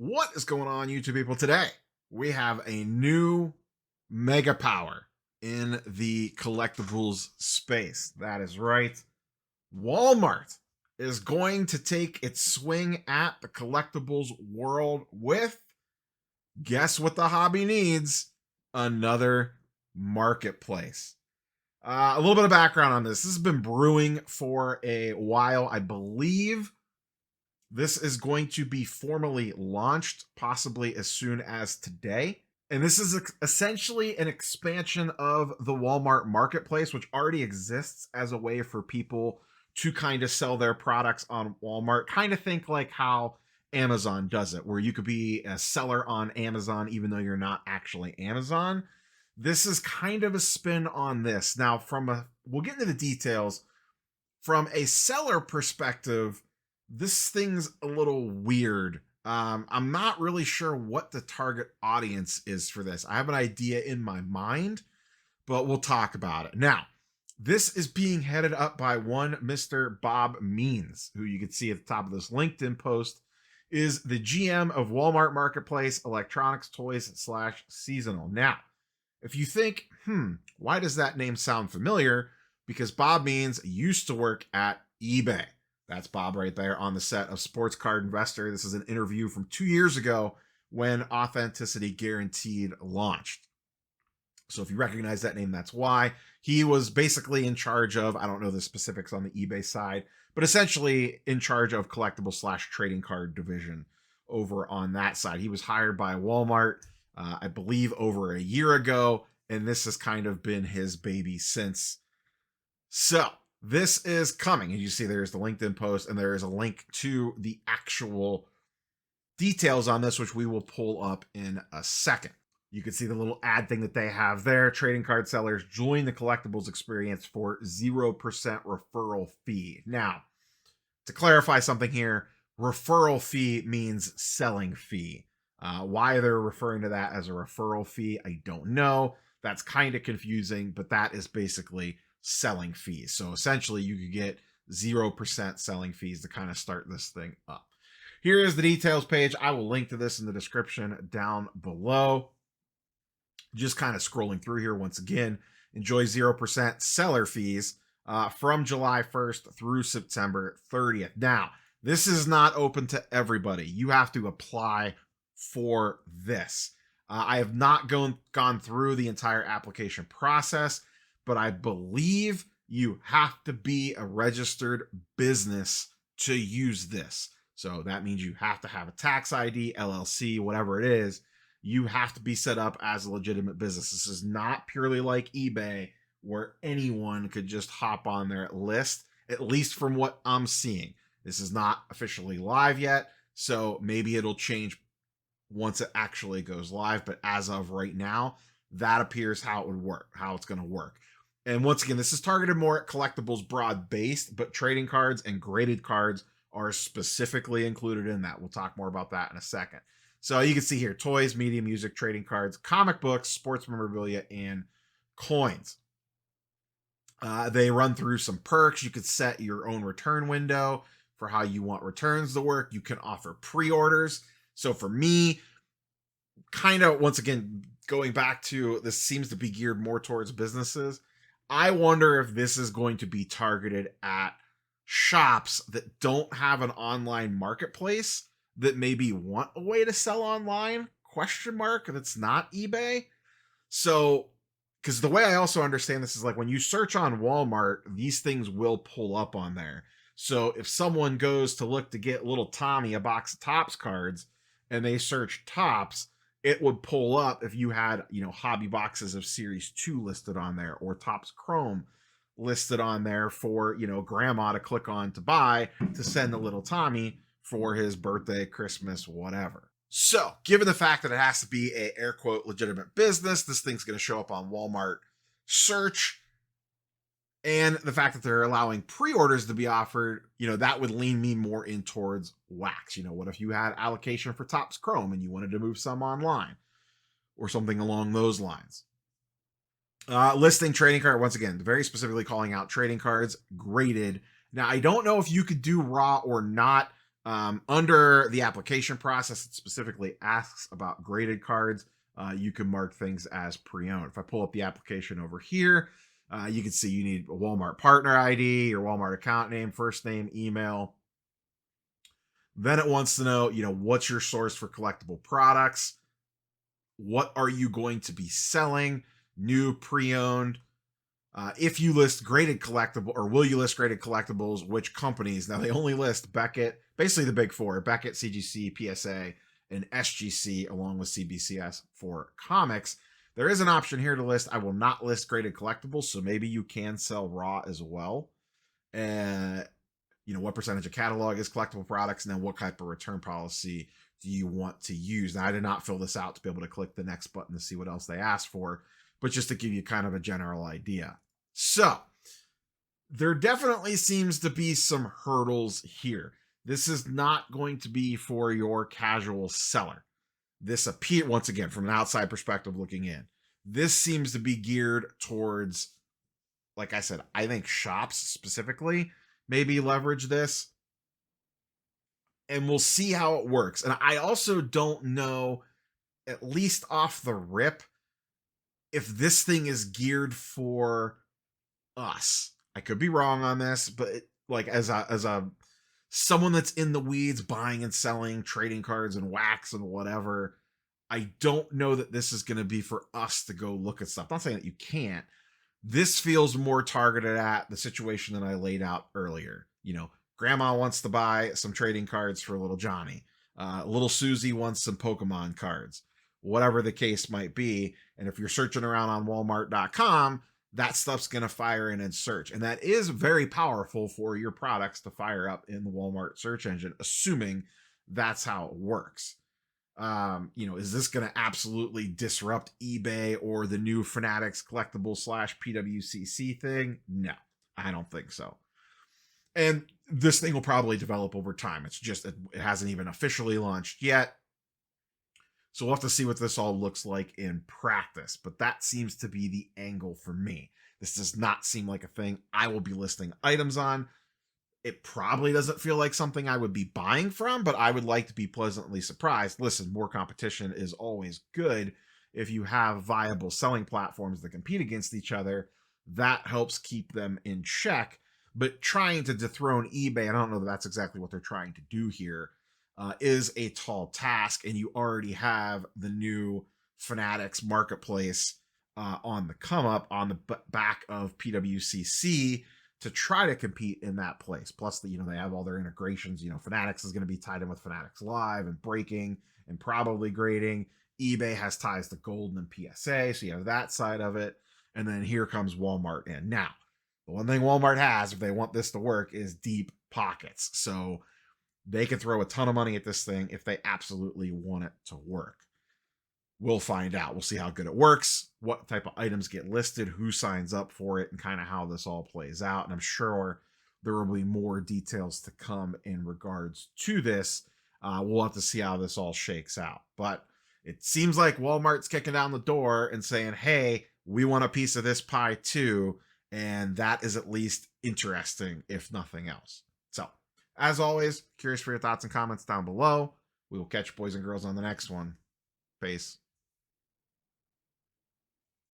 What is going on, YouTube people? Today, we have a new mega power in the collectibles space. That is right. Walmart is going to take its swing at the collectibles world with, guess what the hobby needs? Another marketplace. A little bit of background on this. This has been brewing for a while. I believe this is going to be formally launched possibly as soon as today. And this is essentially an expansion of the Walmart marketplace, which already exists as a way for people to kind of sell their products on Walmart. Kind of think like how Amazon does it, where you could be a seller on Amazon even though you're not actually Amazon. This is kind of a spin on this. Now, we'll get into the details. From a seller perspective, this thing's a little weird. I'm not really sure what the target audience is for this. I have an idea in my mind, but we'll talk about it. Now, this is being headed up by one Mr. Bob Means, who you can see at the top of this LinkedIn post, is the GM of Walmart Marketplace Electronics Toys / Seasonal. Now, if you think, why does that name sound familiar? Because Bob Means used to work at eBay. That's Bob right there on the set of Sports Card Investor. This is an interview from 2 years ago when Authenticity Guaranteed launched. So if you recognize that name, that's why. He was basically in charge of, I don't know the specifics on the eBay side, but essentially in charge of collectible / trading card division over on that side. He was hired by Walmart, I believe, over a year ago, and this has kind of been his baby since. So this is coming. As you see, there's the LinkedIn post, and there is a link to the actual details on this, which we will pull up in a second. You can see the little ad thing that they have there. Trading card sellers join the collectibles experience for 0% referral fee. Now, to clarify something here, referral fee means selling fee. Why they're referring to that as a referral fee, I don't know. That's kind of confusing, but that is basically selling fees. So essentially you could get 0% selling fees to kind of start this thing up. Here is the details page. I will link to this in the description down below. Just kind of scrolling through here once again. Enjoy 0% seller fees from July 1st through September 30th. Now, this is not open to everybody. You have to apply for this. I have not gone through the entire application process, but I believe you have to be a registered business to use this. So that means you have to have a tax ID, LLC, whatever it is. You have to be set up as a legitimate business. This is not purely like eBay where anyone could just hop on their list, at least from what I'm seeing. This is not officially live yet, so maybe it'll change once it actually goes live. But as of right now, that appears how it would work, how it's going to work. And once again, this is targeted more at collectibles broad-based, but trading cards and graded cards are specifically included in that. We'll talk more about that in a second. So you can see here, toys, media, music, trading cards, comic books, sports memorabilia, and coins. They run through some perks. You could set your own return window for how you want returns to work. You can offer pre-orders. So for me, kind of, once again, going back to, this seems to be geared more towards businesses. I wonder if this is going to be targeted at shops that don't have an online marketplace that maybe want a way to sell online, ? That's not eBay. So, because the way I also understand this is like when you search on Walmart, these things will pull up on there. So if someone goes to look to get little Tommy a box of Topps cards and they search Topps, it would pull up if you had, hobby boxes of Series 2 listed on there, or Topps Chrome listed on there for, grandma to click on to buy to send a little Tommy for his birthday, Christmas, whatever. So, given the fact that it has to be a air quote legitimate business, this thing's going to show up on Walmart search, and the fact that they're allowing pre-orders to be offered, that would lean me more in towards wax. What if you had allocation for Topps Chrome and you wanted to move some online or something along those lines? Listing trading card, once again, very specifically calling out trading cards, graded. Now, I don't know if you could do raw or not. Under the application process, it specifically asks about graded cards. You can mark things as pre-owned. If I pull up the application over here, you can see you need a Walmart partner ID, your Walmart account name, first name, email. Then it wants to know, what's your source for collectible products? What are you going to be selling? New, pre-owned. If you list graded collectible, or will you list graded collectibles, which companies? Now they only list Beckett, basically the big four: Beckett, CGC, PSA, and SGC, along with CBCS for comics. There is an option here to list. I will not list graded collectibles, so maybe you can sell raw as well. And what percentage of catalog is collectible products, and then what type of return policy do you want to use? Now, I did not fill this out to be able to click the next button to see what else they asked for, but just to give you kind of a general idea. So there definitely seems to be some hurdles here. This is not going to be for your casual seller. This appears, once again, from an outside perspective looking in, this seems to be geared towards, like I said, I think shops specifically maybe leverage this, and we'll see how it works. And I also don't know, at least off the rip, if this thing is geared for us. I could be wrong on this, but like as a someone that's in the weeds, buying and selling trading cards and wax and whatever, I don't know that this is going to be for us to go look at stuff. I'm not saying that you can't. This feels more targeted at the situation that I laid out earlier. Grandma wants to buy some trading cards for little Johnny. Little Susie wants some Pokemon cards. Whatever the case might be. And if you're searching around on Walmart.com, that stuff's going to fire in and search. And that is very powerful for your products to fire up in the Walmart search engine, assuming that's how it works. Is this going to absolutely disrupt eBay or the new Fanatics collectible / PWCC thing? No, I don't think so. And this thing will probably develop over time. It's just, it hasn't even officially launched yet. So we'll have to see what this all looks like in practice. But that seems to be the angle for me. This does not seem like a thing I will be listing items on. It probably doesn't feel like something I would be buying from, but I would like to be pleasantly surprised. Listen, more competition is always good. If you have viable selling platforms that compete against each other, that helps keep them in check. But trying to dethrone eBay, and I don't know that that's exactly what they're trying to do here, is a tall task. And you already have the new Fanatics marketplace on the come up on the back of PWCC to try to compete in that place. Plus, they have all their integrations. Fanatics is going to be tied in with Fanatics Live and breaking and probably grading. eBay has ties to Golden and PSA, so you have that side of it. And then here comes Walmart in. Now, the one thing Walmart has, if they want this to work, is deep pockets. So they can throw a ton of money at this thing if they absolutely want it to work. We'll find out. We'll see how good it works, what type of items get listed, who signs up for it, and kind of how this all plays out. And I'm sure there will be more details to come in regards to this. We'll have to see how this all shakes out. But it seems like Walmart's kicking down the door and saying, hey, we want a piece of this pie too. And that is at least interesting, if nothing else. So, as always, curious for your thoughts and comments down below. We will catch you boys and girls on the next one. Peace.